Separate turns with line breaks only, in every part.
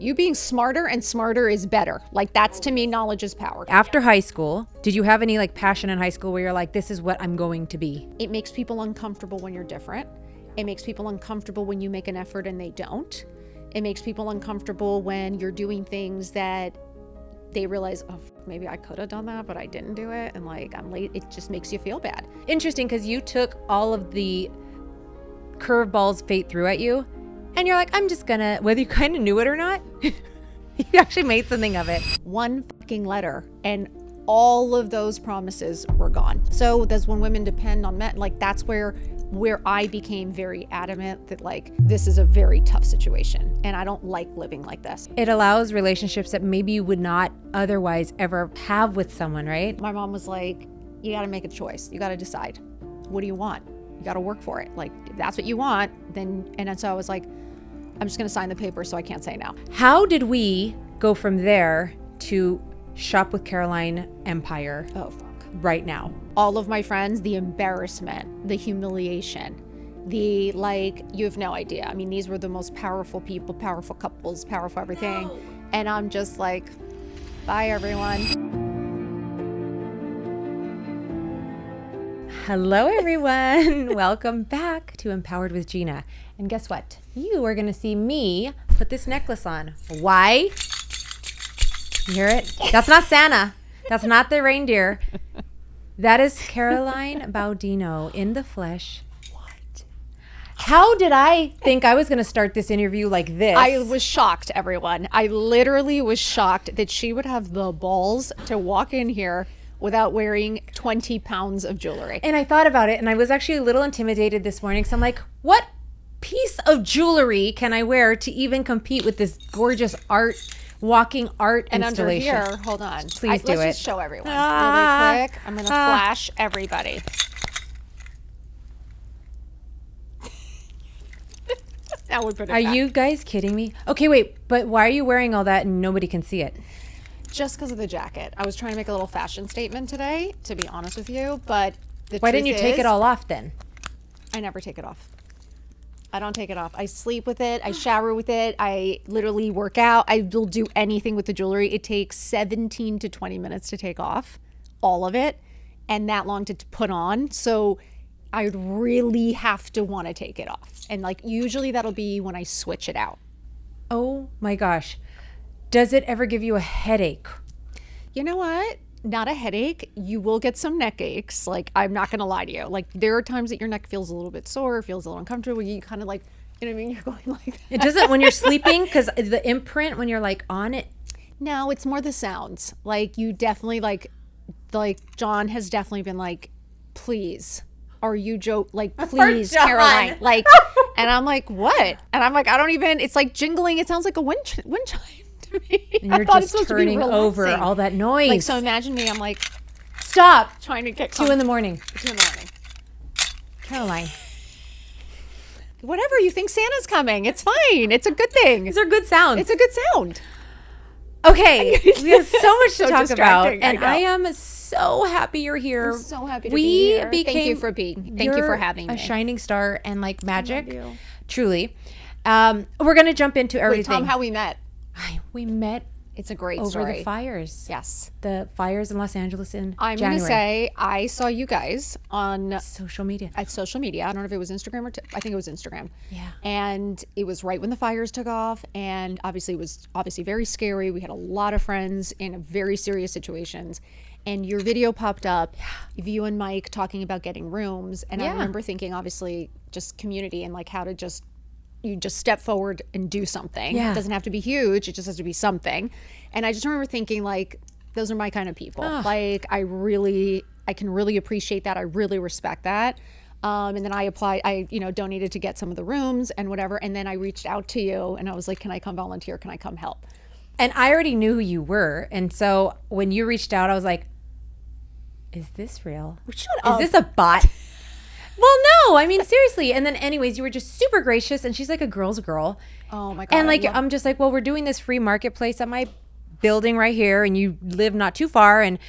You being smarter and smarter is better. Like, that's, to me, knowledge is power.
After high school, did you have any like passion in high school where you're like, this is what I'm going to be?
It makes people uncomfortable when you're different. It makes people uncomfortable when you make an effort and they don't. It makes people uncomfortable when you're doing things that they realize, oh, maybe I could have done that, but I didn't do it. And like, I'm late. It just makes you feel bad.
Interesting, because you took all of the curveballs fate threw at you, and you're like, I'm just gonna, whether you kind of knew it or not, you actually made something of it.
One fucking letter, and all of those promises were gone. So that's when women depend on men. Like, that's where I became very adamant that like, this is a very tough situation and I don't like living like this.
It allows relationships that maybe you would not otherwise ever have with someone, right?
My mom was like, you got to make a choice. You got to decide. What do you want? You got to work for it. Like, if that's what you want, then, and so I was like, I'm just going to sign the paper so I can't say no.
How did we go from there to Shop with Caroline Empire?
Oh, fuck.
Right now.
All of my friends, the embarrassment, the humiliation, the like, you have no idea. I mean, these were the most powerful people, powerful couples, powerful everything. No. And I'm just like, bye everyone.
Hello everyone. Welcome back to Empowered with Gina. And guess what? You are going to see me put this necklace on. Why? You hear it? That's not Santa. That's not the reindeer. That is Caroline Baudino in the flesh. What? How did I think I was going to start this interview like this?
I was shocked, everyone. I literally was shocked that she would have the balls to walk in here without wearing 20 pounds of jewelry.
And I thought about it, and I was actually a little intimidated this morning. So I'm like, what piece of jewelry can I wear to even compete with this gorgeous walking art
and
installation?
Under here, hold on.
Please do it.
Let's just show everyone really quick. I'm going to flash everybody. That would put it
Are
back.
you guys kidding me? Okay, wait, but why are you wearing all that and nobody can see it?
Just because of the jacket. I was trying to make a little fashion statement today, to be honest with you, but
why didn't you take it all off then?
I never take it off. I don't take it off. I sleep with it. I shower with it. I literally work out. I will do anything with the jewelry. It takes 17 to 20 minutes to take off all of it and that long to put on. So I would really have to want to take it off. And like, usually that'll be when I switch it out.
Oh my gosh. Does it ever give you a headache?
You know what? Not a headache. You will get some neck aches. Like, I'm not going to lie to you. Like, there are times that your neck feels a little bit sore, feels a little uncomfortable. You kind of like, you know what I mean? You're going like that.
It doesn't when you're sleeping, because the imprint when you're like on it.
No, it's more the sounds. Like, you definitely like John has definitely been like, please, are you like, please, Caroline. Like, and I'm like, what? And I'm like, I don't even, it's like jingling. It sounds like a wind chime.
And you're just turning over all that noise.
Like, so imagine me, I'm like,
stop.
Trying to get
2 in the morning.
2 in the morning.
Caroline.
Whatever, you think Santa's coming. It's fine. It's a good thing.
These are good sounds.
It's a good sound.
Okay. We have so much to talk about. And I am so happy you're here.
I'm so happy to be here. Thank you for having me.
A shining star and like magic. Truly. We're going to jump into everything.
Wait, tell them how we met.
We met.
It's a great
over
story.
The fires.
Yes.
The fires in Los Angeles in
I'm
January.
going to say I saw you guys on
social media.
At social media. I don't know if it was Instagram or I think it was Instagram.
Yeah.
And it was right when the fires took off, and obviously it was very scary. We had a lot of friends in very serious situations. And your video popped up, you and Mike talking about getting rooms. And I remember thinking, obviously, just community and like how to you just step forward and do something.
Yeah.
It doesn't have to be huge. It just has to be something. And I just remember thinking, like, those are my kind of people. Like, I can really appreciate that. I really respect that. And then I applied, donated to get some of the rooms and whatever. And then I reached out to you and I was like, can I come volunteer? Can I come help?
And I already knew who you were. And so when you reached out, I was like, is this real?
Shut up.
Is this a bot? Well, no, I mean, seriously. And then anyways, you were just super gracious, and she's like a girl's girl.
Oh my God.
And like, I'm just like, well, we're doing this free marketplace at my building right here, and you live not too far, and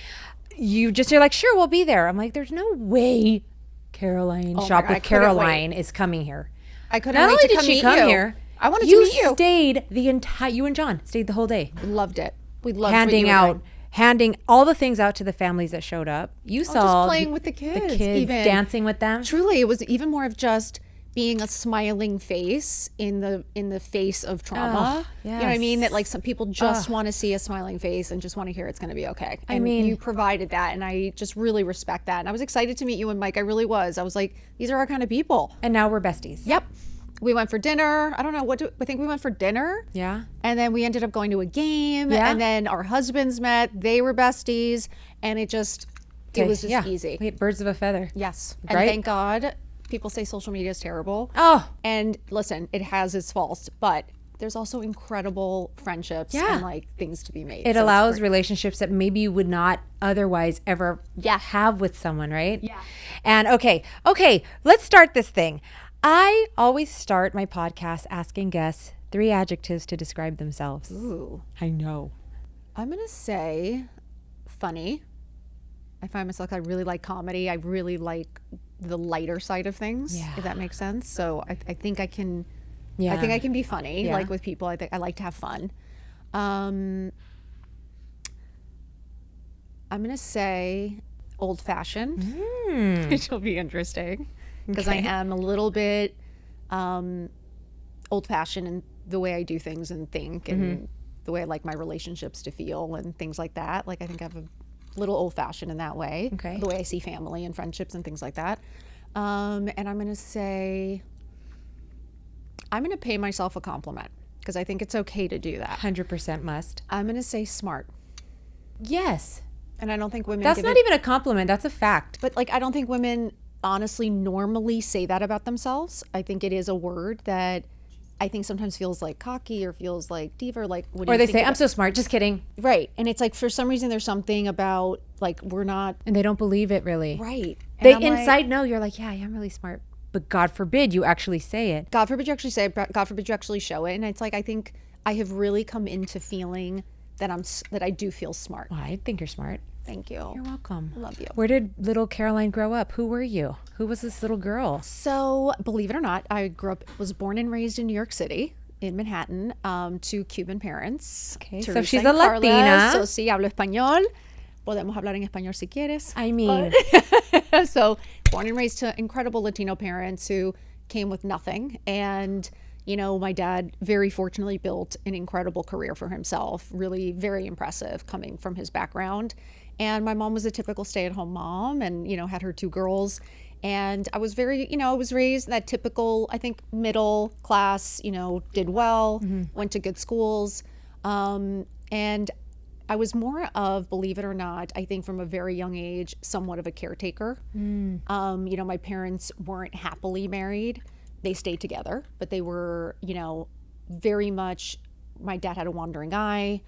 you're like, sure, we'll be there. I'm like, there's no way Caroline Shop with Caroline is coming here.
I couldn't wait to come meet you. I wanted to
You
meet you.
stayed the entire, you and John stayed the whole day.
We loved it. We loved
Handing
what you were doing.
handing all the things out to the families that showed up. You saw
just playing with the kids, even.
dancing with them.
Truly, it was even more of just being a smiling face in the face of trauma.
Oh,
You know what I mean?
yes.
That like some people just want to see a smiling face and just want to hear it's going to be okay. And
mean-
you provided that, and I just really respect that. And I was excited to meet you and Mike. I really was. I was like, these are our kind of people.
And now we're besties.
Yep. We went for dinner. I don't know I think we went for dinner.
Yeah.
And then we ended up going to a game.
Yeah.
And then our husbands met. They were besties, and it was just easy.
We hit birds of a feather.
Yes.
Right?
And thank God people say social media is terrible.
Oh,
And listen, it has its faults, but there's also incredible friendships
Yeah.
and like things to be made.
it
So it's
allows
great.
relationships that maybe you would not otherwise ever
Yeah.
have with someone, right?
Yeah.
And okay, let's start this thing. I always start my podcast asking guests 3 adjectives to describe themselves.
Ooh.
I know.
I'm going to say funny. I find myself, I really like comedy. I really like the lighter side of things,
Yeah.
if that makes sense. So I think I can,
Yeah.
I think I can be funny,
Yeah.
like with people. I think I like to have fun. I'm going to say old fashioned, which will be interesting because I
Okay.
am a little bit old fashioned in the way I do things and think and the way I like my relationships to feel and things like that. Like I think I have a little old fashioned in that way,
Okay.
the way I see family and friendships and things like that. And I'm going to say, I'm going to pay myself a compliment because I think it's okay to do that.
100% must.
I'm going to say smart.
Yes.
And I don't think women
That's
give
not
it,
even a compliment. That's a fact.
but like I don't think women honestly normally say that about themselves. I think it is a word that I think sometimes feels like cocky or feels like diva or like what do
Or
you
they
think
say,
about-
I'm so smart. Just kidding.
right. And it's like for some reason there's something about like we're not
And they don't believe it really.
right. And
They
I'm like,
inside know you're like, yeah, I am really smart. But God forbid you actually say it.
God forbid you actually say it, God forbid you actually show it. And it's like I think I have really come into feeling that that I do feel smart.
Well, I think you're smart.
Thank you.
You're welcome.
I love you.
Where did little Caroline grow up? Who were you? Who was this little girl?
So, believe it or not, I was born and raised in New York City, in Manhattan, to Cuban parents.
Okay, so
Teresa
she's
and
a
Carlos.
Latina.
So, sí, hablo español. Podemos hablar en español si quieres.
I mean,
So, born and raised to incredible Latino parents who came with nothing. And, you know, my dad very fortunately built an incredible career for himself, really very impressive coming from his background. And my mom was a typical stay-at-home mom and, you know, had her 2 girls. And I was very, you know, I was raised that typical, I think, middle class, you know, did well, went to good schools. And I was more of, believe it or not, I think from a very young age, somewhat of a caretaker. You know, my parents weren't happily married. They stayed together, but they were, you know, very much, my dad had a wandering eye.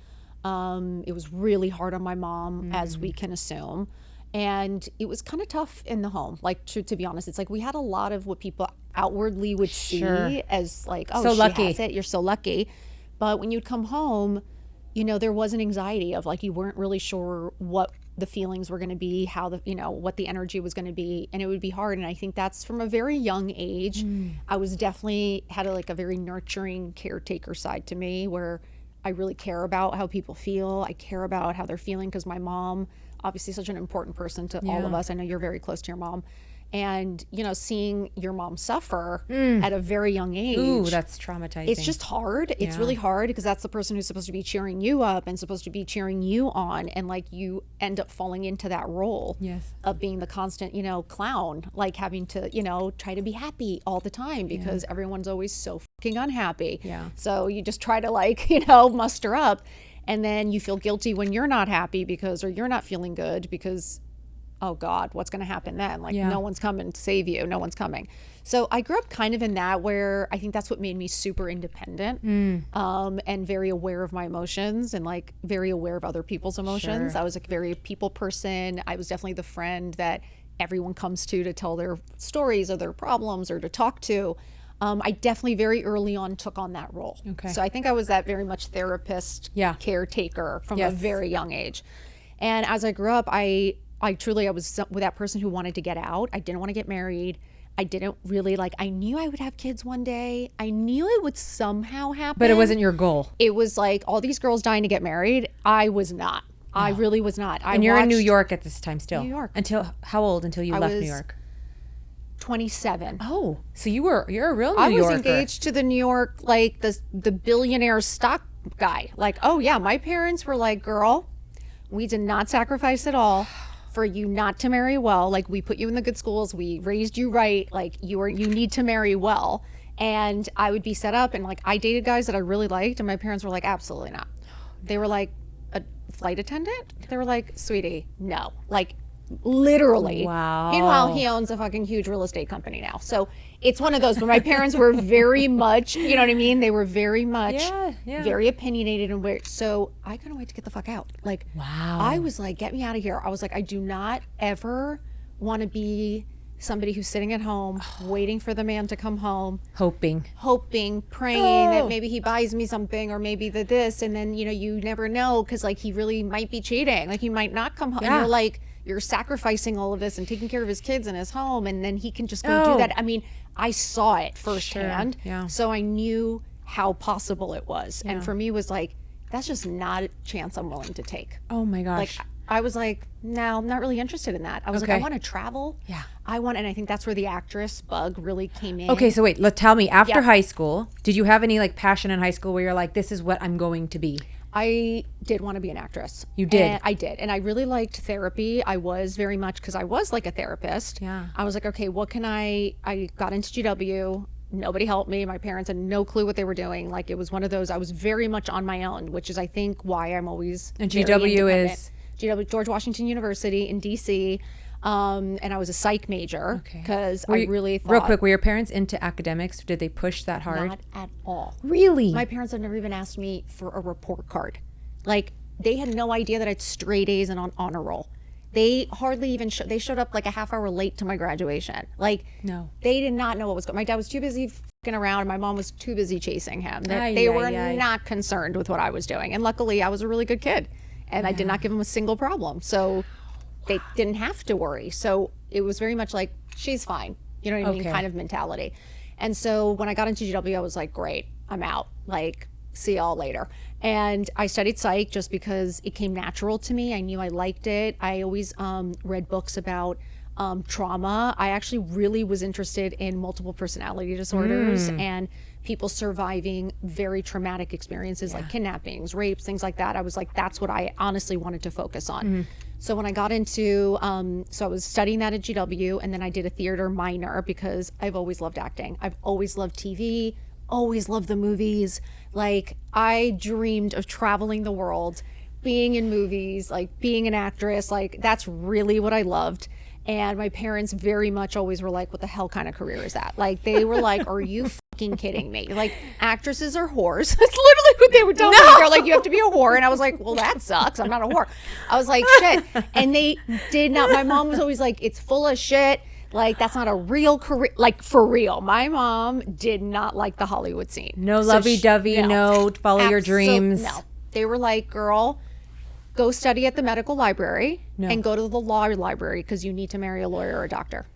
It was really hard on my mom, as we can assume. And it was kind of tough in the home. Like, to be honest, it's like we had a lot of what people outwardly would
Sure.
see as like, oh,
So
she
lucky.
has it. You're so lucky. But when you'd come home, you know, there was an anxiety of like, you weren't really sure what the feelings were going to be, how the, you know, what the energy was going to be. And it would be hard. And I think that's from a very young age. I was definitely had like a very nurturing caretaker side to me where I really care about how people feel. I care about how they're feeling because my mom, obviously such an important person to all of us. I know you're very close to your mom. And, you know, seeing your mom suffer at a very young age.
ooh, that's traumatizing.
It's just hard. It's
Yeah.
really hard because that's the person who's supposed to be cheering you up and supposed to be cheering you on. And like you end up falling into that role
Yes.
of being the constant, you know, clown, like having to, you know, try to be happy all the time because everyone's always so fucking unhappy.
Yeah.
So you just try to like, you know, muster up and then you feel guilty when you're not happy because, or you're not feeling good because, oh God, what's going to happen then? Like
Yeah.
no one's coming to save you. No one's coming. So I grew up kind of in that where I think that's what made me super independent and very aware of my emotions and like very aware of other people's emotions.
Sure.
I was like a very people person. I was definitely the friend that everyone comes to tell their stories or their problems or to talk to. I definitely very early on took on that role.
Okay.
So I think I was that very much therapist,
Yeah.
caretaker from
Yes.
a very young age. And as I grew up, I truly, I was with that person who wanted to get out. I didn't want to get married. I didn't really like, I knew I would have kids one day. I knew it would somehow happen.
But it wasn't your goal.
It was like all these girls dying to get married. I was not. I really was not.
And you're in New York at this time still.
New York.
Until how old until you left New
was
York?
27.
Oh, so you're a real New
I was
Yorker.
engaged to the New York, like the billionaire stock guy. Like, oh yeah, my parents were like, girl, we did not sacrifice at all for you not to marry well. Like, we put you in the good schools, we raised you right. Like, you need to marry well. And I would be set up, and like I dated guys that I really liked, and my parents were like, absolutely not. They were like, a flight attendant? They were like, sweetie, no. Like, literally.
Wow.
Meanwhile, he owns a fucking huge real estate company now. So it's one of those, but my parents were very much, you know what I mean? They were very much, very opinionated and weird. So I couldn't wait to get the fuck out. Like,
wow.
I was like, get me out of here. I was like, I do not ever want to be somebody who's sitting at home waiting for the man to come home,
hoping,
praying that maybe he buys me something, or maybe this, and then, you know, you never know, because like he really might be cheating, like he might not come home. And you're like, you're sacrificing all of this and taking care of his kids in his home, and then he can just go do that. I mean, I saw it firsthand.
Yeah.
So I knew how possible it was. And for me, it was like, that's just not a chance I'm willing to take.
Oh my gosh.
Like, I was like, no, I'm not really interested in that. I was like, I want to travel.
Yeah.
And I think that's where the actress bug really came in.
Okay, so wait, tell me, after high school, did you have any like passion in high school where you're like, this is what I'm going to be?
I did want to be an actress.
You did?
And I did. And I really liked therapy. I was very much, because I was like a therapist.
Yeah.
I was like, okay, what can I got into GW. Nobody helped me. My parents had no clue what they were doing. Like, it was one of those, I was very much on my own, which is, I think, why I'm always
And
very
GW
independent.
is?
GW, George Washington University in DC. And I was a psych major because I really thought.
Real quick, were your parents into academics? Did they push that hard?
Not at all.
Really?
My parents have never even asked me for a report card. Like, they had no idea that I had straight A's and on honor roll. They hardly even they showed up like a half hour late to my graduation. Like,
no,
they did not know what was going on. My dad was too busy fucking around, and my mom was too busy chasing him. They were not concerned with what I was doing. And luckily, I was a really good kid, and I did not give them a single problem. So they didn't have to worry. So it was very much like, she's fine. You know what I mean? Kind of mentality. And so when I got into GW, I was like, great, I'm out. Like, see y'all later. And I studied psych just because it came natural to me. I knew I liked it. I always read books about trauma. I actually really was interested in multiple personality disorders and people surviving very traumatic experiences like kidnappings, rapes, things like that. I was like, that's what I honestly wanted to focus on. So when I got into, so I was studying that at GW, and then I did a theater minor because I've always loved acting. I've always loved TV, always loved the movies. Like, I dreamed of traveling the world, being in movies, like being an actress. Like, that's really what I loved. And my parents very much always were like, what the hell kind of career is that? Like, they were like, are you fucking kidding me? Like, actresses are whores. That's literally what they would tell me. They're like, you have to be a whore. And I was like, well, that sucks. I'm not a whore. I was like, shit. And they did not. My mom was always like, it's full of shit. Like, that's not a real career. Like, for real. My mom did not like the Hollywood scene.
No lovey-dovey, no follow your dreams.
No. They were like, girl, go study at the medical library and go to the law library because you need to marry a lawyer or a doctor.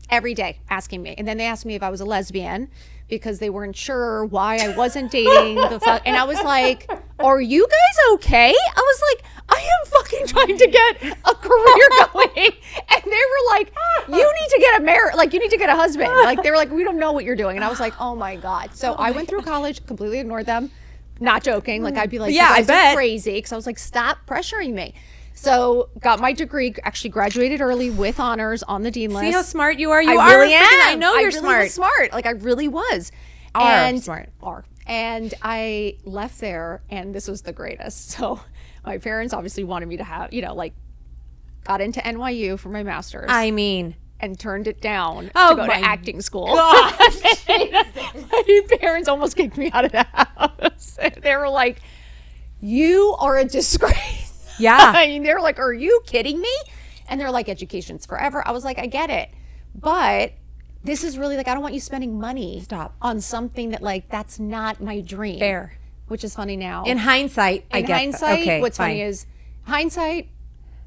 Every day asking me. And then they asked me if I was a lesbian because they weren't sure why I wasn't dating the fuck. And I was like, are you guys okay? I was like, I am fucking trying to get a career going. And they were like, you need to get you need to get a husband. Like, they were like, we don't know what you're doing. And I was like, oh my God. So I went through college, completely ignored them. Not joking. Like, I'd be like,
yeah,
you
I
guys
bet.
are crazy. Because I was like, stop pressuring me. So got my degree, actually graduated early with honors on the dean list.
See how smart you are? You
I
are
really am.
I know you're
really
smart.
Was smart. Like, I really was.
Smart.
And I left there, and this was the greatest. So my parents obviously wanted me to have, you know, like, got into NYU for my master's.
I mean,
and turned it down to go to acting school. My parents almost kicked me out of the house. They were like, you are a disgrace.
Yeah.
I mean, they're like, are you kidding me? And they're like, education's forever. I was like, I get it. But this is really like, I don't want you spending money on something that, like, that's not my dream.
Fair.
Which is funny now.
In hindsight, I get
hindsight,
okay,
what's
fine.
funny is, hindsight,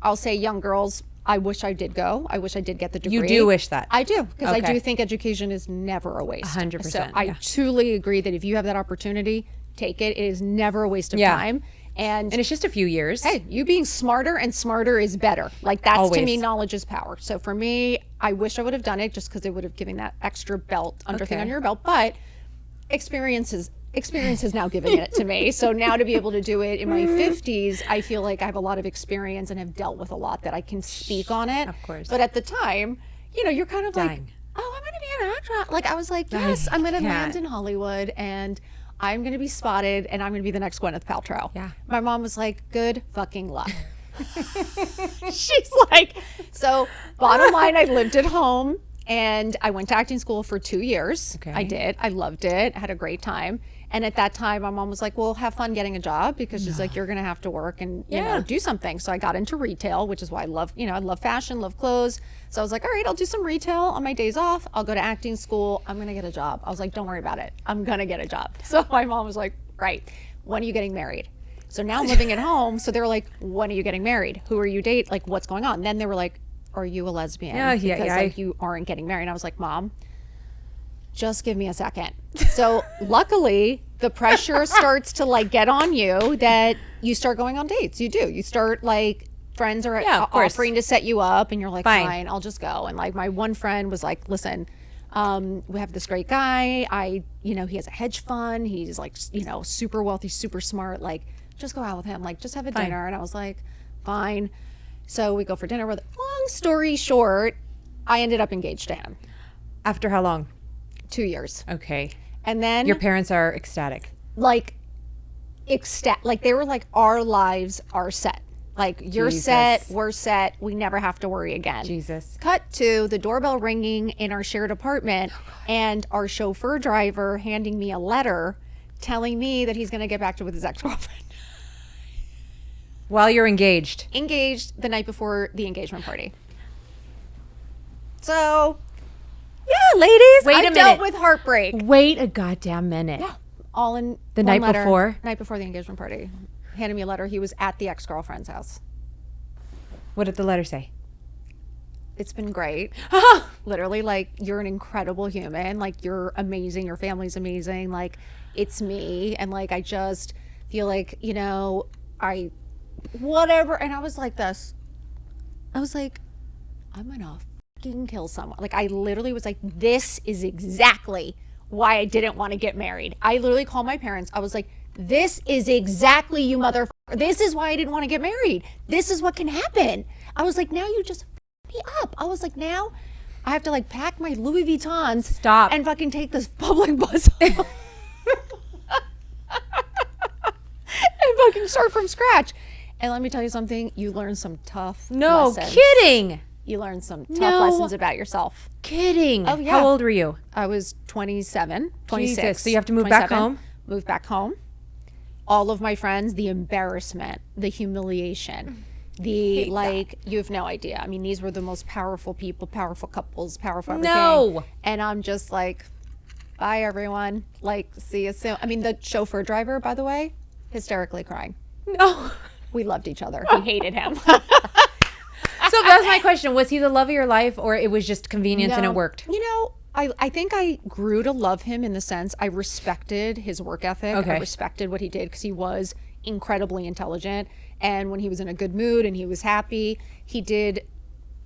I'll say young girls, I wish I did go. I wish I did get the degree.
You do wish that?
I do, because I
Okay.
do think education is never a waste.
100%,
So I
yeah.
truly agree that if you have that opportunity, take it. It is never a waste of
Yeah.
time. And
And it's just a few years.
hey, you being smarter and smarter is better. Like that's to
Always.
me, knowledge is power. So for me, I wish I would have done it just because it would have given that extra belt under thing
Okay.
on your belt. But experience has now given it to me. So now to be able to do it in my 50s, I feel like I have a lot of experience and have dealt with a lot that I can speak on it.
Of course.
But at the time, you know, you're kind of like,
Dying.
oh, I'm going to be an actress. Like I was like, yes, I'm going to land
can't.
in Hollywood and I'm going to be spotted and I'm going to be the next Gwyneth Paltrow.
Yeah.
My mom was like, good fucking luck. She's like, so bottom line, I lived at home and I went to acting school for 2 years.
Okay.
I did. I loved it. Had a great time. And at that time, my mom was like, well, have fun getting a job because she's like, you're going to have to work and, you know, do something. So I got into retail, which is why I love, you know, I love fashion, love clothes. So I was like, all right, I'll do some retail on my days off. I'll go to acting school. I'm going to get a job. I was like, don't worry about it. I'm going to get a job. So my mom was like, right, when are you getting married? So now I'm living at home. So they were like, when are you getting married? Who are you date? Like, what's going on? Then they were like, are you a lesbian? Because like you aren't getting married. And I was like, Mom, just give me a second. So luckily the pressure starts to like get on you that you start going on dates. You do. You start like friends are
of course.
offering to set you up and you're like,
Fine.
fine, I'll just go. And like my one friend was like, listen, we have this great guy. You know, he has a hedge fund. He's like, you know, super wealthy, super smart. Like, just go out with him. Like, just have a dinner. And I was like, fine. So we go for dinner. Long story short, I ended up engaged to him.
After how long?
2 years.
Okay.
And then
Your parents are ecstatic.
like they were like, our lives are set. Like you're
Jesus.
set, we're set. We never have to worry again.
Jesus.
Cut to the doorbell ringing in our shared apartment and our chauffeur driver handing me a letter telling me that he's going to get back to with his ex-girlfriend.
While you're engaged.
Engaged the night before the engagement party. So, yeah, ladies,
Wait a
I've
minute.
dealt with heartbreak.
Wait a goddamn minute.
Yeah, all in
The
one
night
letter.
before?
Night before the engagement party. Handed me a letter. He was at the ex-girlfriend's house.
What did the letter say?
It's been great. Literally, like, you're an incredible human. Like, you're amazing. Your family's amazing. Like, it's me. And, like, I just feel like, you know, whatever. And I was like this. I was like, I'm going to fucking kill someone. Like, I literally was like, this is exactly why I didn't want to get married. I literally called my parents. I was like, this is exactly you motherfucker. This is why I didn't want to get married. This is what can happen. I was like, now you just me up. I was like, now I have to like pack my Louis Vuittons.
Stop.
And fucking take this public bus home. And fucking start from scratch. And let me tell you something, you learn some tough lessons.
Kidding.
You learn some tough
No.
lessons about yourself.
Kidding.
Oh, yeah.
How old were you?
I was 27, 26.
Jesus, so you have to move back
27.
home?
Move back home. All of my friends, the embarrassment, the humiliation, the like, you have no idea. I mean, these were the most powerful people, powerful couples, powerful everything.
No.
And I'm just like, bye everyone. Like, see you soon. I mean, the chauffeur driver, by the way, hysterically crying.
No.
We loved each other. We hated him.
So that was my question. Was he the love of your life or it was just convenience and it worked?
You know, I think I grew to love him in the sense I respected his work ethic.
Okay.
I respected what he did because he was incredibly intelligent. And when he was in a good mood and he was happy, he did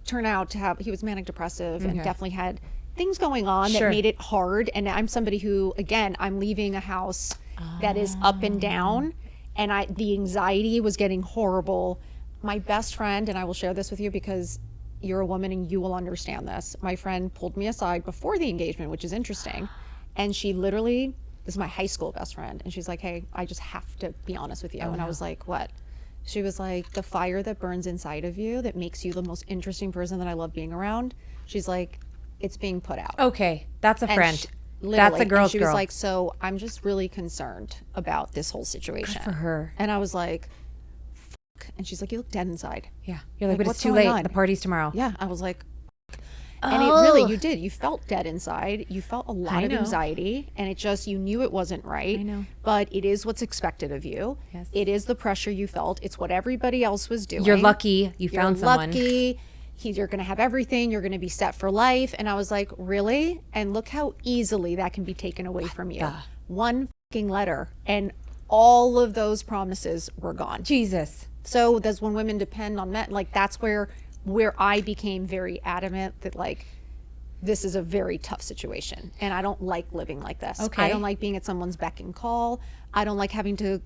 turn out to have, he was manic depressive and definitely had things going on that made it hard. And I'm somebody who, again, I'm leaving a house that is up and down. And the anxiety was getting horrible. My best friend, and I will share this with you because you're a woman and you will understand this. My friend pulled me aside before the engagement, which is interesting. And she literally, this is my high school best friend. And she's like, hey, I just have to be honest with you. And I was like, what? She was like, the fire that burns inside of you that makes you the most interesting person that I love being around. She's like, it's being put out.
Okay. That's a
And
friend.
she-
That's a
literally,
girl's
and she
girl.
was like, so I'm just really concerned about this whole situation.
for her.
And I was like, fuck. And she's like, you look dead inside.
Yeah. You're like,
Like,
but
what's
it's too
going
late.
on?
The party's tomorrow.
Yeah. I was like, and it really, you did. You felt dead inside. You felt a lot of
know.
anxiety, and it just, you knew it wasn't right.
I know.
But it is what's expected of you.
Yes.
It is the pressure you felt. It's what everybody else was doing.
You're lucky you
You're
found someone.
lucky. You're going to have everything. You're going to be set for life. And I was like, really? And look how easily that can be taken away from you. One fucking letter. And all of those promises were gone.
Jesus.
So that's when women depend on men. Like, that's where I became very adamant that, like, this is a very tough situation. And I don't like living like this.
Okay.
I don't like being at someone's beck and call. I don't like having to,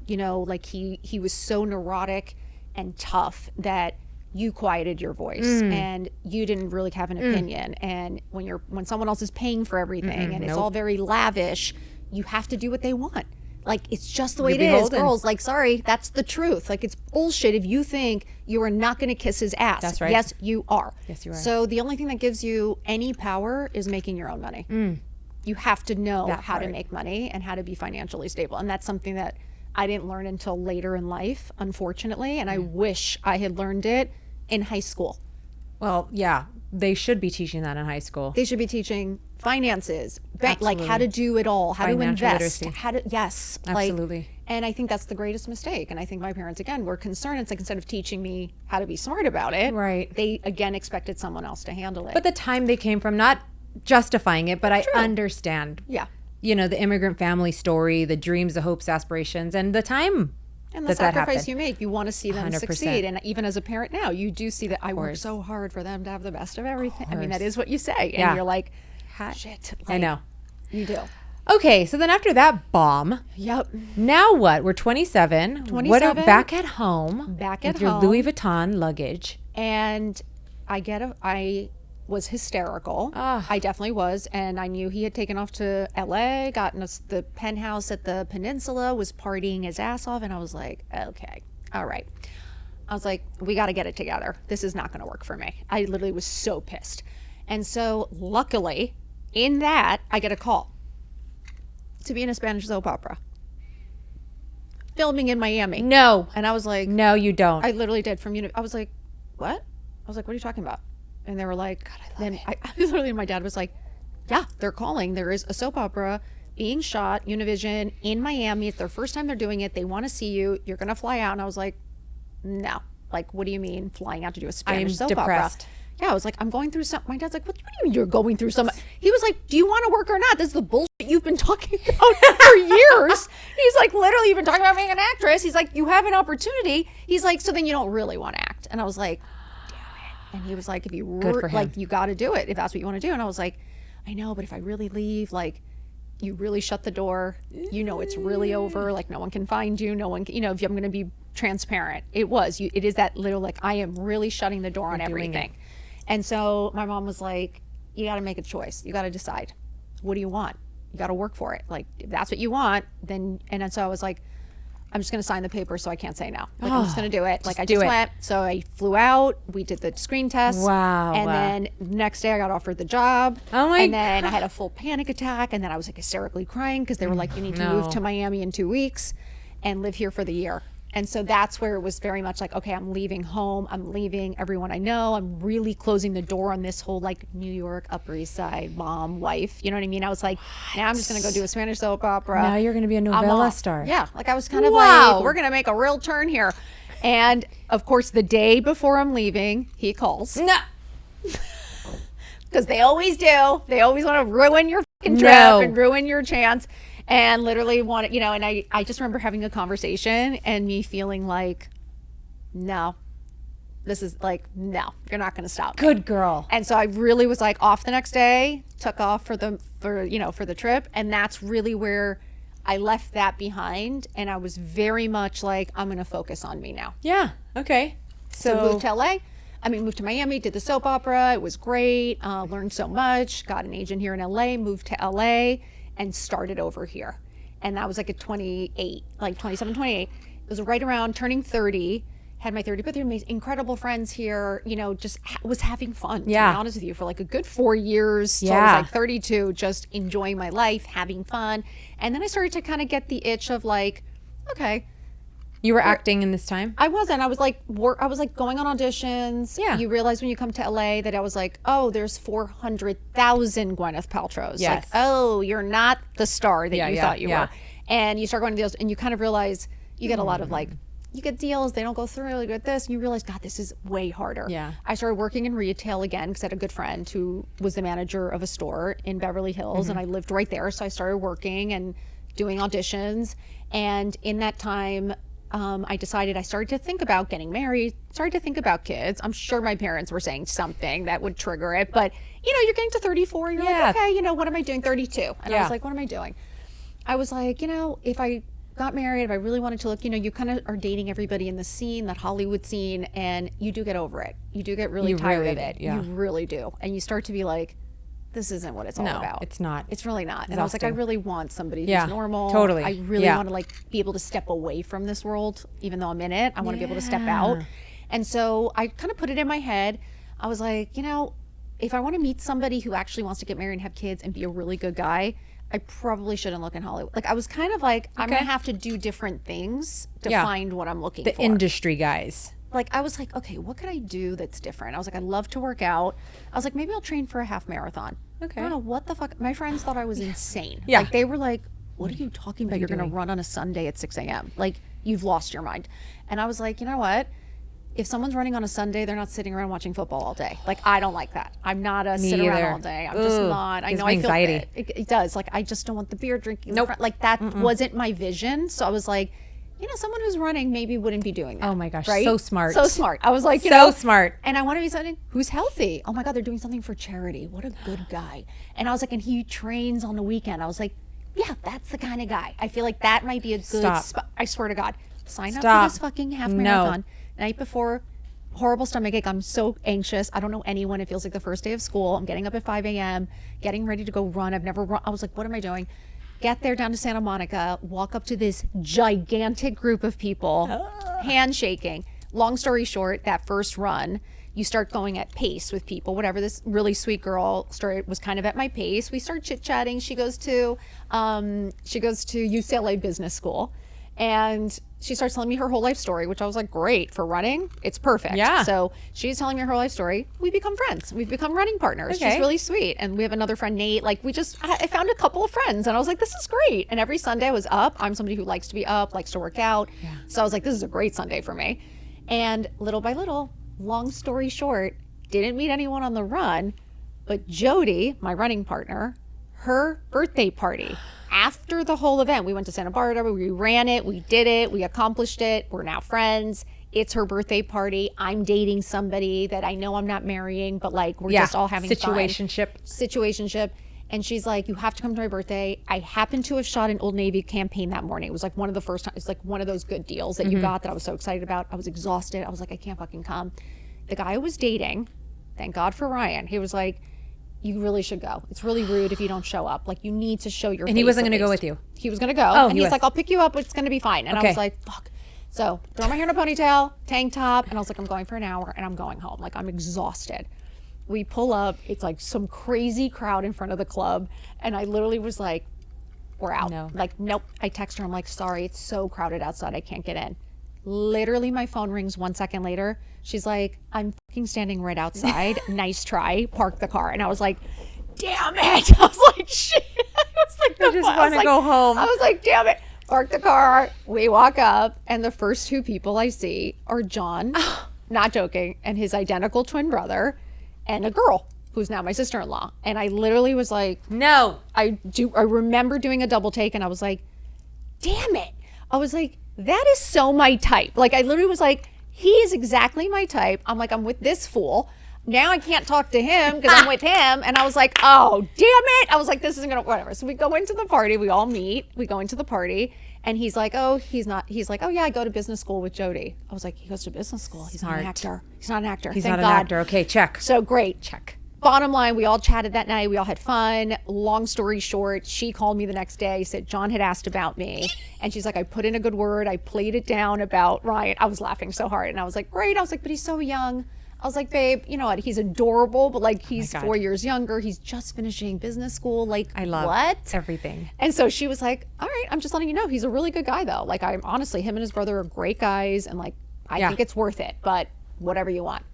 like he was so neurotic and tough that you quieted your voice and you didn't really have an opinion. And when someone else is paying for everything and it's all very lavish, you have to do what they want. Like, it's just the way it is. Girls, like, sorry, that's the truth. Like, it's bullshit if you think you are not going to kiss his ass.
That's right.
Yes, you are.
Yes, you are.
So the only thing that gives you any power is making your own money. You have to know how to make money and how to be financially stable. And that's something that I didn't learn until later in life, unfortunately. And I wish I had learned it in high school.
Well, yeah, they should be teaching that in high school.
They should be teaching finances, like how to do it all, how
Financial
to invest,
literacy.
yes.
Absolutely.
Like, and I think that's the greatest mistake. And I think my parents, again, were concerned. It's like, instead of teaching me how to be smart about it,
Right.
they, again, expected someone else to handle it.
But the time they came from, not justifying it, but I understand.
Yeah.
You know, the immigrant family story, the dreams, the hopes, aspirations, and the time
And the
that
sacrifice
happened.
you make, you want to see them
100%.
succeed. And even as a parent now, you do see that I work so hard for them to have the best of everything. I mean, that is what you say. And you're like, shit. Like,
I know.
You do.
Okay, so then after that bomb,
Yep.
now what? We're 27.
27.
What are back at home?
Back at
with your
home.
Louis Vuitton luggage.
And I was hysterical. I definitely was. And I knew he had taken off to LA, gotten us the penthouse at the Peninsula, was partying his ass off. And I was like, okay, all right. I was like, we got to get it together. This is not going to work for me. I literally was so pissed. And so luckily in that, I get a call to be in a Spanish soap opera filming in Miami.
No.
And I was like,
No, you don't.
I literally did from I was like, what? I was like, what are you talking about? And they were like, God, I love it. I literally, my dad was like, yeah, they're calling. There is a soap opera being shot, Univision, in Miami. It's their first time they're doing it. They want to see you. You're going to fly out. And I was like, no. Like, what do you mean flying out to do a Spanish soap
depressed.
opera? Yeah, I was like, I'm going through some. My dad's like, what do you mean you're going through some? He was like, do you want to work or not? This is the bullshit you've been talking about for years. He's like, literally, you've been talking about being an actress. He's like, you have an opportunity. He's like, so then you don't really want to act. And I was like, damn it. And he was like, if you were, like, you got to do it if that's what you want to do. And I was like, I know, but if I really leave, like, you really shut the door. You know, it's really over. Like, no one can find you. No one can, if I'm going to be transparent. It is that little, like, I am really shutting the door on everything. And so my mom was like, you got to make a choice. You got to decide. What do you want? You got to work for it. Like, if that's what you want, then, and then so I was like, I'm just going to sign the paper so I can't say no. Like, I'm just going to do it. Like, I just went. So I flew out. We did the screen test.
Wow.
And then next day I got offered the job.
Oh my
And then I had a full panic attack. And then I was like hysterically crying because they were like, you need to move to Miami in 2 weeks and live here for the year. And so that's where it was very much like, okay, I'm leaving home. I'm leaving everyone I know. I'm really closing the door on this whole like New York, Upper East Side, mom, wife. You know what I mean? I was like, now I'm just going to go do a Spanish soap opera.
Now you're going to be a novella star.
Yeah. Like I was kind of like, we're going to make a real turn here. And of course, the day before I'm leaving, he calls.
No.
Because they always do. They always want to ruin your fucking trip and ruin your chance. And literally wanted, and I just remember having a conversation and me feeling like, no, this is like, no, you're not going to stop me.
Good girl.
And so I really was like off the next day, took off for the trip. And that's really where I left that behind. And I was very much like, I'm going to focus on me now.
Yeah. Okay.
So moved to LA. Moved to Miami, did the soap opera. It was great. Learned so much. Got an agent here in LA, moved to LA. And started over here. And that was like at 28, like 27, 28. It was right around turning 30. Had my 30th birthday, made incredible friends here, just was having fun, to be honest with you, for like a good 4 years. Till I was like 32, just enjoying my life, having fun. And then I started to kind of get the itch of like, okay.
You were acting in this time?
I wasn't. I was like going on auditions.
Yeah.
You realize when you come to LA that I was like, oh, there's 400,000 Gwyneth Paltrows.
Yes.
Like, oh, you're not the star that you thought you were. And you start going to those and you kind of realize you get a lot of like you get deals, they don't go through, you get this, and you realize, God, this is way harder.
Yeah.
I started working in retail again because I had a good friend who was the manager of a store in Beverly Hills, and I lived right there. So I started working and doing auditions. And in that time, I decided I started to think about getting married, started to think about kids. I'm sure my parents were saying something that would trigger it, but you're getting to 34, you're like, okay, what am I doing? 32. And I was like, what am I doing? I was like, if I got married, if I really wanted to look, you kind of are dating everybody in the scene, that Hollywood scene, and you do get over it. You do get really tired of it.
Yeah.
You really do. And you start to be like, this isn't what it's all about.
It's not.
It's really not.
Exhausting.
And I was like, I really want somebody who's normal.
Totally.
I really want to be able to step away from this world, even though I'm in it. I want to be able to step out. And so I kind of put it in my head. I was like, if I want to meet somebody who actually wants to get married and have kids and be a really good guy, I probably shouldn't look in Hollywood. Like, I was kind of like, I'm going to have to do different things to find what I'm looking for.
The industry guys.
Like, I was like, okay, what could I do that's different? I was like, I love to work out. I was like, maybe I'll train for a half marathon.
Okay.
I don't know what the fuck. My friends thought I was insane.
Yeah.
Like, they were like, what are you talking about? You're going to run on a Sunday at 6 a.m. Like, you've lost your mind. And I was like, you know what? If someone's running on a Sunday, they're not sitting around watching football all day. Like, I don't like that. I'm not a sit around all day. I'm just not. I know I feel
anxiety.
it does. Like, I just don't want the beer drinking. Nope. Like, that wasn't my vision. So I was like, someone who's running maybe wouldn't be doing that.
Oh my gosh,
right?
so smart.
So smart. I was like,
so smart.
And I want to be someone who's healthy. Oh my God, they're doing something for charity. What a good guy. And I was like, and he trains on the weekend. I was like, yeah, that's the kind of guy. I feel like that might be a good spot. I swear to God. Sign up for this fucking half marathon. Night before, horrible stomachache. I'm so anxious. I don't know anyone. It feels like the first day of school. I'm getting up at 5 a.m., getting ready to go run. I've never run. I was like, what am I doing? Get there down to Santa Monica, walk up to this gigantic group of people, handshaking. Long story short, that first run, you start going at pace with people, whatever. This really sweet girl was kind of at my pace. We start chit-chatting. She goes to UCLA Business School. And she starts telling me her whole life story, which I was like, great, for running, it's perfect.
Yeah.
So she's telling me her life story. We become friends. We've become running partners.
Okay.
She's really sweet. And we have another friend, Nate. Like, I found a couple of friends and I was like, this is great. And every Sunday I was up. I'm somebody who likes to be up, likes to work out. Yeah. So I was like, this is a great Sunday for me. And little by little, long story short, didn't meet anyone on the run, but Jody, my running partner, her birthday party. After the whole event, we went to Santa Barbara, we ran it, we did it, we accomplished it, we're now friends. It's her birthday party. I'm dating somebody that I know I'm not marrying, but like we're just all having situationship. And she's like, you have to come to my birthday. I happened to have shot an Old Navy campaign that morning. It was like one of the first times, it's like one of those good deals that you got that I was so excited about. I was exhausted. I was like, I can't fucking come. The guy I was dating, thank God for Ryan, he was like, you really should go. It's really rude if you don't show up. Like, you need to show your face.
And he wasn't going to go with you?
He was going to go. And he's like, I'll pick you up. It's going to be fine. And I was like, fuck. So throw my hair in a ponytail, tank top. And I was like, I'm going for an hour and I'm going home. Like, I'm exhausted. We pull up. It's like some crazy crowd in front of the club. And I literally was like, we're out. No. Like, nope. I text her. I'm like, sorry, it's so crowded outside. I can't get in. Literally, my phone rings 1 second later. She's like, I'm fucking standing right outside. Nice try. Park the car. And I was like, damn it. I was like, shit. I was like,
I just want to go home.
I was like, damn it. Park the car. We walk up. And the first two people I see are John, not joking, and his identical twin brother, and a girl who's now my sister-in-law. And I literally was like,
no.
I remember doing a double take and I was like, damn it. I was like, that is so my type. Like, I literally was like, he is exactly my type. I'm like, I'm with this fool. Now I can't talk to him because I'm with him. And I was like, oh, damn it. I was like, this isn't going to, whatever. So we go into the party. We all meet. We go into the party. And he's like, oh, he's not. He's like, oh, yeah, I go to business school with Jody. I was like, he goes to business school. He's not an actor. He's not an actor.
He's
Thank
not
God.
an actor. Okay, check.
So great. Check. Bottom line, we all chatted that night. We all had fun. Long story short, she called me the next day, said John had asked about me. And she's like, I put in a good word. I played it down about Ryan. I was laughing so hard. And I was like, great. I was like, but he's so young. I was like, babe, you know what? He's adorable, but like he's 4 years younger. He's just finishing business school. Like,
I love
what?
Everything.
And so she was like, all right, I'm just letting you know. He's a really good guy, though. Like, I'm honestly, him and his brother are great guys. And like, I think it's worth it, but whatever you want.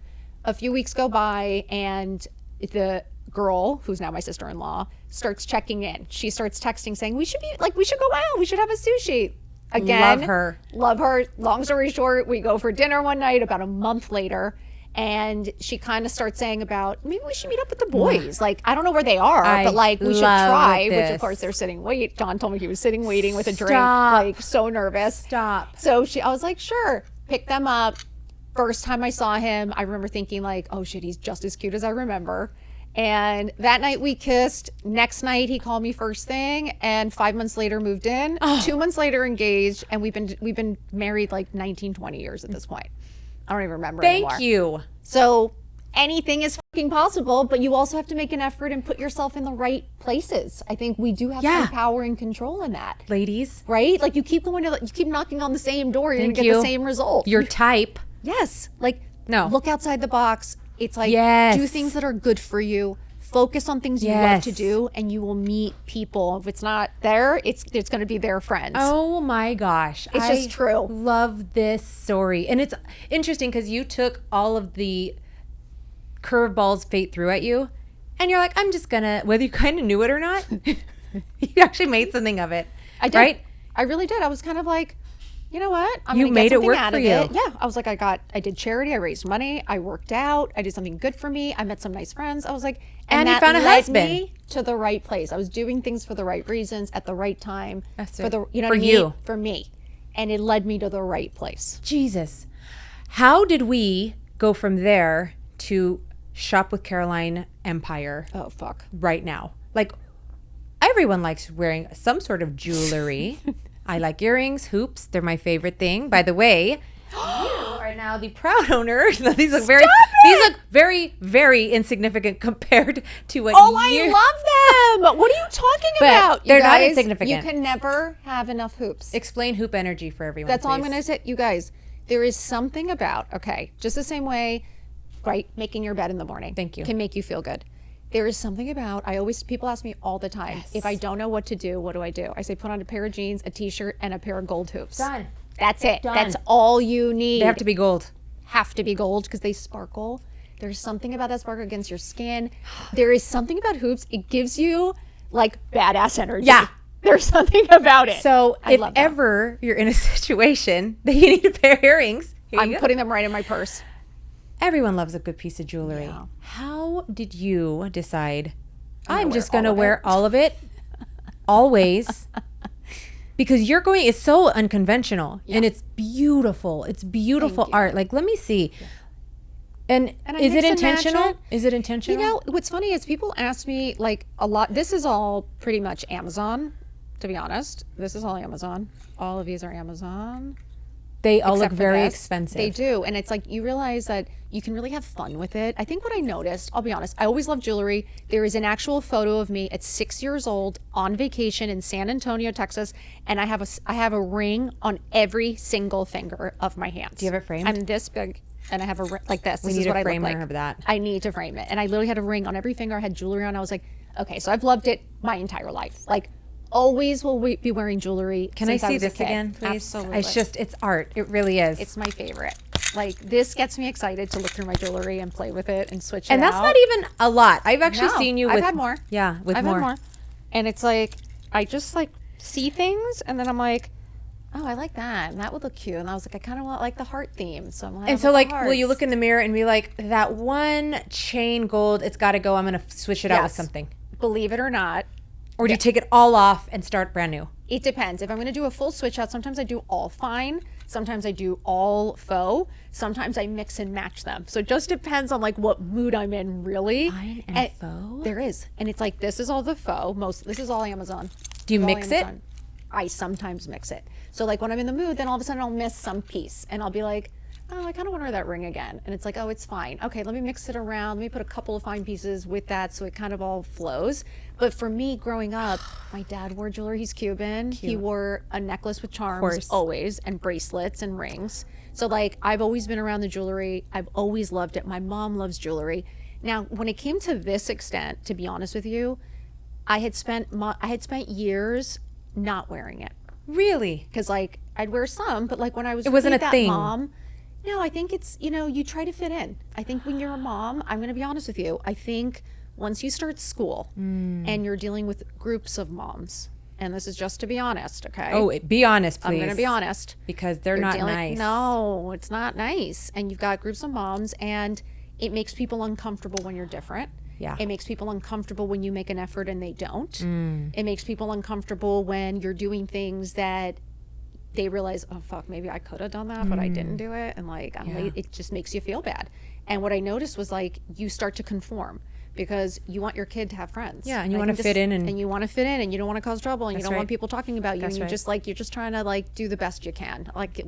A few weeks go by and the girl, who's now my sister-in-law, starts checking in. She starts texting saying, we should go out. We should have a sushi. Again,
Love her.
Love her. Long story short, we go for dinner one night about a month later. And she kind of starts saying about, maybe we should meet up with the boys. Like, I don't know where they are, but like, we should
love
try. Which,
this.
of course, they're sitting. John told me he was sitting waiting with a drink,
Stop.
like, so nervous.
Stop.
So I was like, sure. Pick them up. First time I saw him, I remember thinking, like, oh shit, he's just as cute as I remember. And that night we kissed. Next night he called me first thing, and 5 months later moved in. 2 months later engaged, and we've been married like 19, 20 years at this point. I don't even remember anymore.
Thank you.
So anything is fucking possible, but you also have to make an effort and put yourself in the right places. I think we do have some power and control in that.
Ladies.
Right? Like you keep knocking on the same door, you're gonna get the same result.
Your type.
Yes. Like
No.
look outside the box. It's like do things that are good for you. Focus on things you love to do, and you will meet people. If it's not there, it's going to be their friends.
Oh my gosh.
It's just true.
Love this story. And it's interesting because you took all of the curveballs fate threw at you, and you're like, I'm just going to, whether you kind of knew it or not, you actually made something of it.
I did.
Right?
I really did. I was kind of like, you know what? I'm
You
gonna
made
get
it
something
work
out
for
of
you.
it. Yeah. I was like, I did charity. I raised money. I worked out. I did something good for me. I met some nice friends. I was like,
And you
that
found a
led
husband.
me to the right place. I was doing things for the right reasons at the right time.
That's
for
it.
the, you know
For
what I mean?
you.
For me. And it led me to the right place.
Jesus. How did we go from there to Shop with Caroline Empire
Oh, fuck.
right now? Like, everyone likes wearing some sort of jewelry. I like earrings, hoops. They're my favorite thing. By the way, you are now the proud owner. These look very, very insignificant compared to what
Oh, I love them. What are you talking about?
they're
you
not
guys?
insignificant.
You can never have enough hoops.
Explain hoop energy for everyone.
That's all I'm
please.
going to say. You guys, there is something about, okay, just the same way, right, making your bed in the morning.
Thank you.
Can make you feel good. There is something about, people ask me all the time, if I don't know what to do, what do? I say, put on a pair of jeans, a t-shirt, and a pair of gold hoops.
Done.
That's it.
Done.
That's all you need.
They have to be gold.
Have to be gold because they sparkle. There's something about that sparkle against your skin. There is something about hoops. It gives you like badass energy.
Yeah.
There's something about it.
So
I
if
love that.
ever you're in a situation that you need a pair of earrings, here you
I'm
go.
putting them right in my purse.
Everyone loves a good piece of jewelry.
Yeah.
How did you decide, I'm
wear
just going to
all of
wear
it.
all of it, always? Because it's so unconventional and it's beautiful. It's beautiful
Thank you.
art. Like, let me see. And
And I
is it
mix and match
intentional?
it.
Is it intentional?
You know, what's funny is people ask me like a lot. This is all pretty much Amazon, to be honest. This is all Amazon. All of these are Amazon.
they all look
except for
very
this.
expensive.
They do. And it's like you realize that you can really have fun with it. I think what I noticed, I'll be honest, I always love jewelry. There is an actual photo of me at 6 years old on vacation in San Antonio, Texas, and I have a ring on every single finger of my hands.
Do you have it framed?
I'm this big and I have a ring like this.
We
This
need
is
a
what I look
framer
like.
of that.
I need to frame it. And I literally had a ring on every finger. I had jewelry on. I was like, okay, so I've loved it my entire life. Like always will be wearing jewelry.
Can I
since
see
was a
this
kid.
again, please?
Absolutely.
It's art. It really is.
It's my favorite. Like this gets me excited to look through my jewelry and play with it and switch it
and that's
out.
not even a lot. I've actually
No,
seen you with
I've had more.
Yeah, with
I've
more.
had more. And it's like I just like see things and then I'm like, oh, I like that. And that would look cute. And I was like, I kind of want like the heart theme. So I'm like,
And so, like, will you look in the mirror and be like, that one chain gold, it's got to go. I'm going to switch it out with
Yes.
something.
Believe it or not,
Or do you take it all off and start brand new?
it depends. If I'm going to do a full switch out, sometimes I do all fine. Sometimes I do all faux. Sometimes I mix and match them. So it just depends on like what mood I'm in, really.
Fine and faux?
There is, and it's like this is all the faux. This is all Amazon.
Do you
It's all
mix it?
Amazon. I sometimes mix it. So like when I'm in the mood, then all of a sudden I'll miss some piece, and I'll be like, oh, I kind of want to wear that ring again. And it's like, oh, it's fine. Okay, let me mix it around. Let me put a couple of fine pieces with that so it kind of all flows. But for me, growing up, my dad wore jewelry. He's Cuban. He wore a necklace with charms
course.
always, and bracelets and rings. So like I've always been around the jewelry. I've always loved it. My mom loves jewelry. Now, when it came to this extent, to be honest with you, I had spent years not wearing it.
Really?
Because like I'd wear some, but like when I was
wasn't
really
a
that
thing.
mom, no, I think it's, you try to fit in. I think when you're a mom, I'm going to be honest with you, I think once you start school and you're dealing with groups of moms and this is just to be honest, okay?
Oh, be honest, please.
I'm going to be honest.
Because they're not nice.
No, it's not nice. And you've got groups of moms, and it makes people uncomfortable when you're different.
Yeah.
It makes people uncomfortable when you make an effort and they don't.
Mm.
It makes people uncomfortable when you're doing things that they realize, oh, fuck, maybe I could have done that, but I didn't do it. And like, I'm late. It just makes you feel bad. And what I noticed was like, you start to conform because you want your kid to have friends.
Yeah. And you
Like,
want to fit in.
and you want to fit in, and you don't want to cause trouble, and you don't want people talking about you.
That's
and you're
right.
just like, you're just trying to like do the best you can. Like,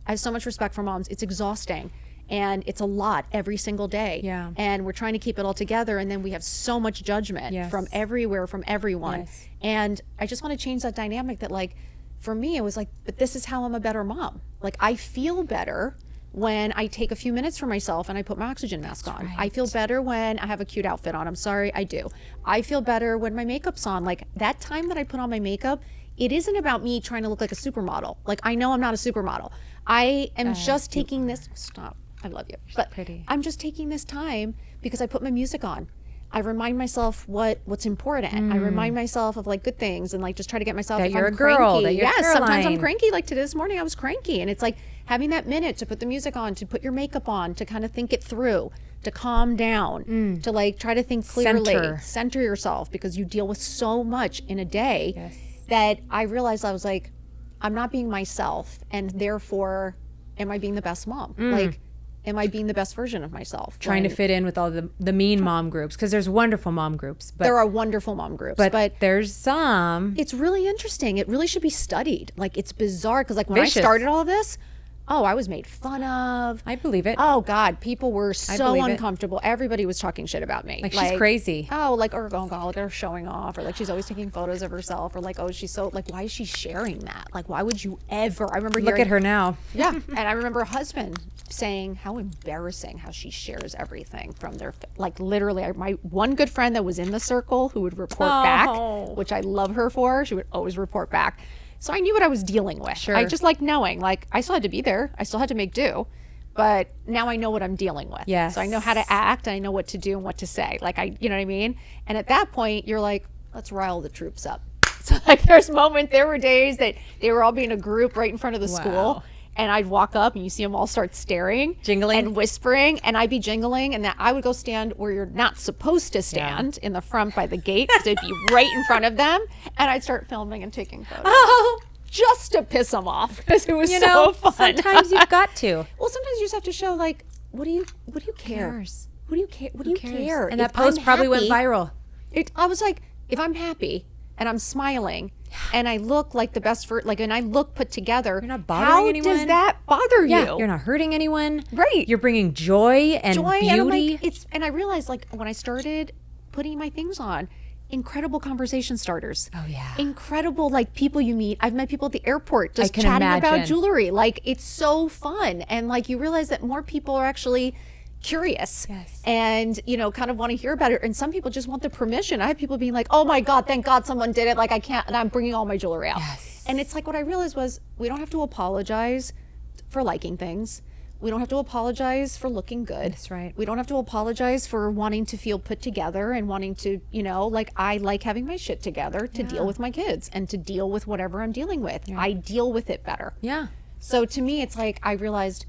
I have so much respect for moms. It's exhausting. And it's a lot every single day.
Yeah.
And we're trying to keep it all together. And then we have so much judgment from everywhere, from everyone.
Yes.
And I just want to change that dynamic that like, for me, it was like, but this is how I'm a better mom. Like, I feel better when I take a few minutes for myself and I put my oxygen mask on.
right.
I feel better when I have a cute outfit on. I'm sorry, I do. I feel better when my makeup's on. Like, that time that I put on my makeup, it isn't about me trying to look like a supermodel. Like, I know I'm not a supermodel. I am just taking this, stop. I love you. But
pretty.
I'm just taking this time because I put my music on. I remind myself what's important. I remind myself of like good things, and like just try to get myself.
That
if
you're
I'm
a girl,
cranky.
that you're
Yes, sometimes I'm
Caroline.
cranky. Like this morning, I was cranky, and it's like having that minute to put the music on, to put your makeup on, to kind of think it through, to calm down, to like try to think clearly, center yourself, because you deal with so much in a day that I realized I was like, I'm not being myself, and therefore, am I being the best mom? Like, am I being the best version of myself?
Trying to fit in with all the mean mom groups, because there's wonderful mom groups. But
there are wonderful mom groups,
but there's some.
it's really interesting. It really should be studied. Like, it's bizarre because like when
Vicious.
I started all this, I was made fun of.
I believe it.
Oh God, people were so
believe it.
uncomfortable. Everybody was talking shit about me.
Like, she's crazy.
Oh, like, oh God, look at her showing off, or like she's always taking photos of herself, or like, oh, she's so like, why is she sharing that? Like, why would you ever? I remember
Look
hearing,
at her now.
Yeah, and I remember a husband saying how embarrassing how she shares everything from their like literally. My one good friend that was in the circle who would report back, which I love her for. She would always report back. So I knew what I was dealing with.
Sure.
I just like knowing, like, I still had to be there. I still had to make do. But now I know what I'm dealing with.
Yes.
So I know how to act. And I know what to do and what to say. Like, you know what I mean? And at that point, you're like, let's rile the troops up. So like there were days that they were all being a group right in front of the school. And I'd walk up and you see them all start staring.
Jingling.
And whispering. And I'd be jingling. And that I would go stand where you're not supposed to stand, in the front by the gate. Because it'd be right in front of them. And I'd start filming and taking photos.
Oh,
Just to piss them off. Because it was
you
so
know,
fun.
sometimes you've got to.
Well, sometimes you just have to show, like, what do you care?
cares?
What do you care? What do you care?
And that
If
post
I'm
probably went
happy-
viral.
I was like, if I'm happy and I'm smiling and I look like the best and I look put together,
You're not bothering
how
anyone.
does that bother you?
Yeah, you're not hurting anyone.
Right.
You're bringing joy and beauty.
And I'm like, and I realized, like, when I started putting my things on, incredible conversation starters.
Oh, yeah.
Incredible, like, people you meet. I've met people at the airport just
can
chatting about
imagine.
jewelry. Like, it's so fun. And like, you realize that more people are actually curious and kind of want to hear about it. And some people just want the permission. I have people being like, oh my God, thank God someone did it. Like, I can't, and I'm bringing all my jewelry out. And it's like, what I realized was, we don't have to apologize for liking things. We don't have to apologize for looking good.
That's right.
We don't have to apologize for wanting to feel put together and wanting to, like, I like having my shit together to deal with my kids and to deal with whatever I'm dealing with. I deal with it better.
Yeah.
So to me, it's like, I realized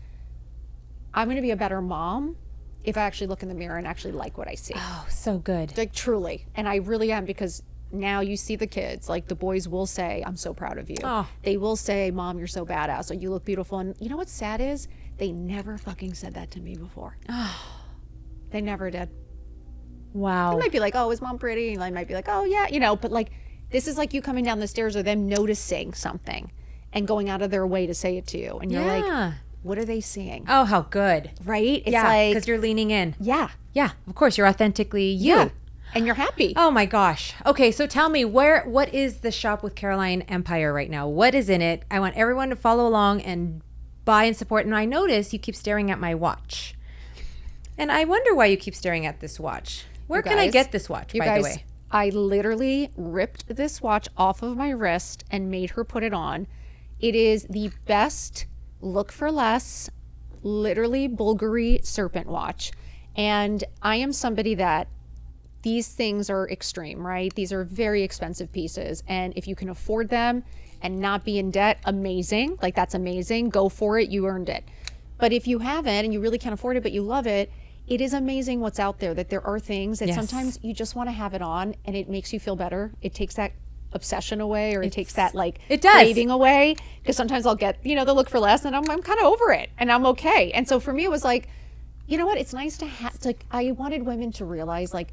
I'm going to be a better mom if I actually look in the mirror and actually like what I see.
Oh, so good.
Like, truly. And I really am, because now you see the kids, like, the boys will say, I'm so proud of you.
Oh.
They will say, Mom, you're so badass, or you look beautiful. And you know what's sad is, they never fucking said that to me before. They never did.
Wow.
They might be like, oh, is Mom pretty? And I might be like, oh yeah, but like, this is like you coming down the stairs or them noticing something and going out of their way to say it to you. And you're like, what are they seeing?
Oh, how good.
Right? It's
Yeah, because
like,
you're leaning in.
yeah.
Yeah, of course, you're authentically you.
Yeah. And you're happy.
Oh my gosh. Okay, so tell me, what is the Shop with Caroline empire right now? What is in it? I want everyone to follow along and buy and support. And I notice you keep staring at my watch. And I wonder why you keep staring at this watch. Where can I get this watch, by the way?
I literally ripped this watch off of my wrist and made her put it on. It is the best look for less, literally Bulgari serpent watch. And I am somebody that these things are extreme, right? These are very expensive pieces. And if you can afford them and not be in debt, amazing. Like, that's amazing. Go for it. You earned it. But if you haven't and you really can't afford it, but you love it, it is amazing what's out there, that there are things that sometimes you just want to have it on and it makes you feel better. It takes that obsession away, or it takes that like craving away. Because sometimes I'll get, the look for less and I'm kind of over it and I'm okay. And so for me, it was like, you know what? It's nice to have, like, I wanted women to realize, like,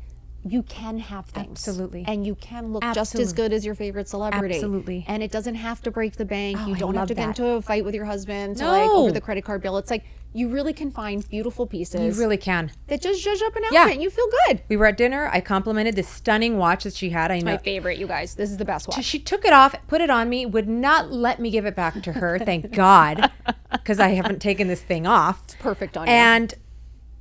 you can have things.
Absolutely.
And you can look just as good as your favorite celebrity.
Absolutely.
And it doesn't have to break the bank.
Oh,
you don't have to get into a fight with your husband to like over the credit card bill. It's like, you really can find beautiful pieces.
You really can.
That just zhuzh up an outfit and you feel good.
We were at dinner. I complimented this stunning watch that she had. I know.
My favorite, you guys. This is the best watch.
She took it off, put it on me, would not let me give it back to her. Thank God. Because I haven't taken this thing off.
It's perfect on you.
And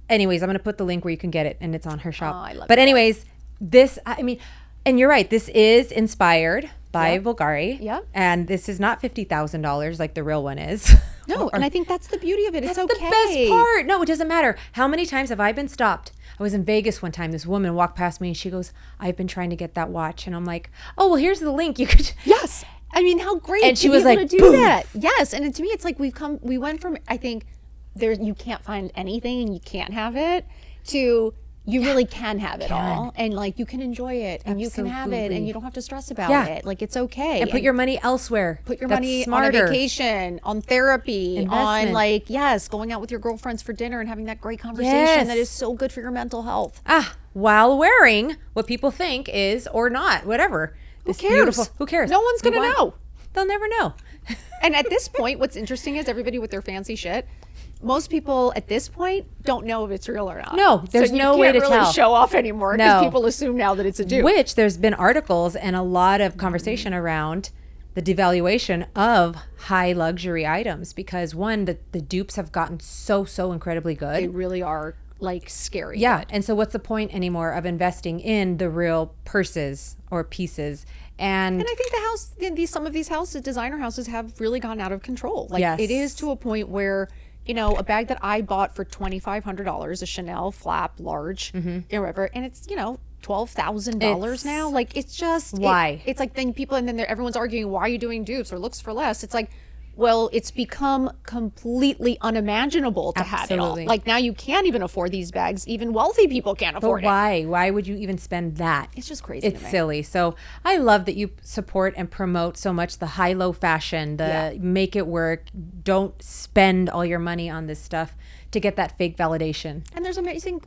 anyways, I'm going to put the link where you can get it, and it's on her shop.
Oh, I love
But anyways, this, I mean, and you're right. This is inspired by Bulgari.
Yep.
And this is not $50,000 like the real one is.
No, and I think that's the beauty of it. It's
That's
okay.
the best part. No, it doesn't matter. How many times have I been stopped? I was in Vegas one time. This woman walked past me and she goes, "I've been trying to get that watch." And I'm like, "Oh, well, here's the link. You could."
Yes. I mean, how great
And she
to
was
be able
like,
to do
"Boom."
that. Yes. And to me, it's like we went from, I think, you can't find anything and you can't have it, to you really can have it all, and like you can enjoy it and you can have it
Absolutely.
and you don't have to stress about it. Like, it's okay.
And put your money elsewhere.
Put your
That's
money
smarter.
on a vacation, on therapy,
Investment.
on like, going out with your girlfriends for dinner and having that great conversation
Yes.
that is so good for your mental health.
While wearing what people think is or not, whatever.
Who cares?
Who cares?
No one's going to know.
They'll never know.
And at this point, what's interesting is everybody with their fancy shit, most people at this point don't know if it's real or not.
No, there's no way to
You can't really
tell.
show off anymore because
No.
people assume now that it's a dupe.
Which there's been articles and a lot of conversation around the devaluation of high luxury items because one, the dupes have gotten so incredibly good.
They really are like scary.
Yeah.
good.
And so what's the point anymore of investing in the real purses or pieces? And
I think some of these houses, designer houses, have really gone out of control. Like,
Yes.
it is to a point where, a bag that I bought for $2,500, a Chanel flap large, whatever, and it's, $12,000 now. Like, it's just
Why?
It's like then people, and then everyone's arguing, why are you doing dupes or looks for less? It's like, well, it's become completely unimaginable to have it all.
Absolutely.
Like, now you can't even afford these bags. Even wealthy people can't afford it.
why? Why would you even spend that?
It's just crazy.
It's
to me.
silly. So I love that you support and promote so much the high-low fashion, the make it work. Don't spend all your money on this stuff to get that fake validation.
And there's amazing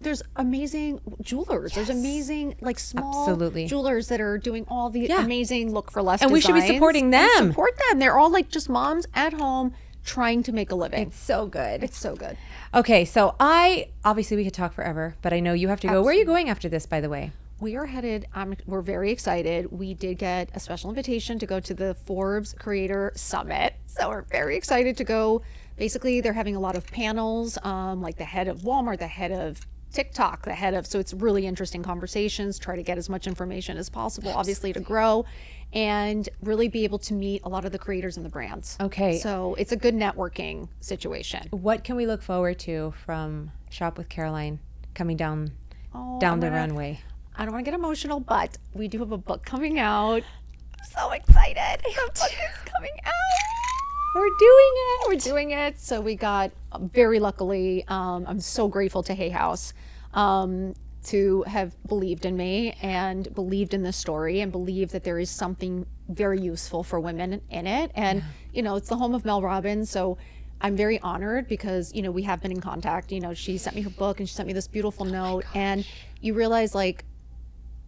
jewelers. There's amazing, like, small
Absolutely.
jewelers that are doing all the amazing look for less
And we should be
designs.
supporting them.
And support them. They're all like just moms at home trying to make a living.
It's so good.
It's so good.
Okay, so obviously we could talk forever, but I know you have to go. Where are you going after this, by the way?
We are headed, we're very excited. We did get a special invitation to go to the Forbes Creator Summit. So we're very excited to go. Basically, they're having a lot of panels, like the head of Walmart, the head of TikTok, so it's really interesting conversations, try to get as much information as possible, obviously, to grow and really be able to meet a lot of the creators and the brands.
Okay.
So it's a good networking situation.
What can we look forward to from Shop with Caroline coming down
Oh,
the runway?
I don't want to get emotional, but we do have a book coming out. I'm so excited. The book is coming out. We're doing it. So we got, very luckily, I'm so grateful to Hay House to have believed in me and believed in this story and believe that there is something very useful for women in it. And, it's the home of Mel Robbins. So I'm very honored because, we have been in contact. She sent me her book and she sent me this beautiful note. And you realize, like,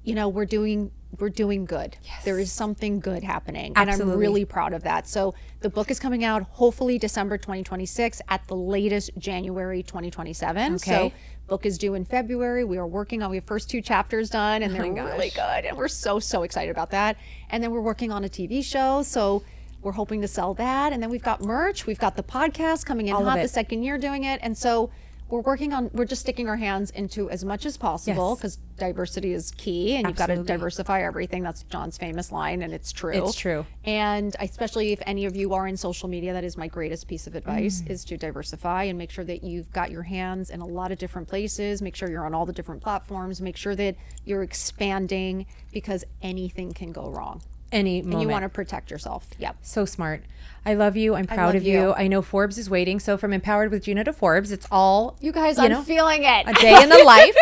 we're doing good. Yes. There is something good happening.
Absolutely.
And I'm really proud of that. So the book is coming out hopefully December 2026, at the latest January 2027.
Okay.
So book is due in February. We have first 2 chapters done and they're really good. And we're so excited about that. And then we're working on a TV show. So we're hoping to sell that. And then we've got merch. We've got the podcast coming in hot, the second year doing it. And so we're just sticking our hands into as much as possible
Yes.
because diversity is key, and you've got to
Absolutely.
diversify everything. That's John's famous line, and it's true.
It's true.
And especially if any of you are in social media, that is my greatest piece of advice, is to diversify and make sure that you've got your hands in a lot of different places. Make sure you're on all the different platforms. Make sure that you're expanding, because anything can go wrong.
Any
And
moment.
you want to protect yourself. Yep.
So smart. I love you. I'm proud
love
of you.
you.
I know Forbes is waiting. So from Empowered with Gina to Forbes, it's all
You guys,
you
I'm
know,
feeling it.
a day in the life.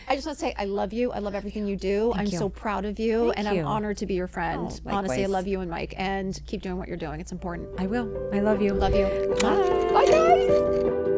I just want to say I love you. I love everything you do. I'm
you.
so proud of you,
Thank
and
you.
I'm honored to be your friend.
Oh,
Honestly, I
likewise.
love you and Mike, and keep doing what you're doing. It's important.
I will. I love you.
Love you.
Bye.
Bye, guys.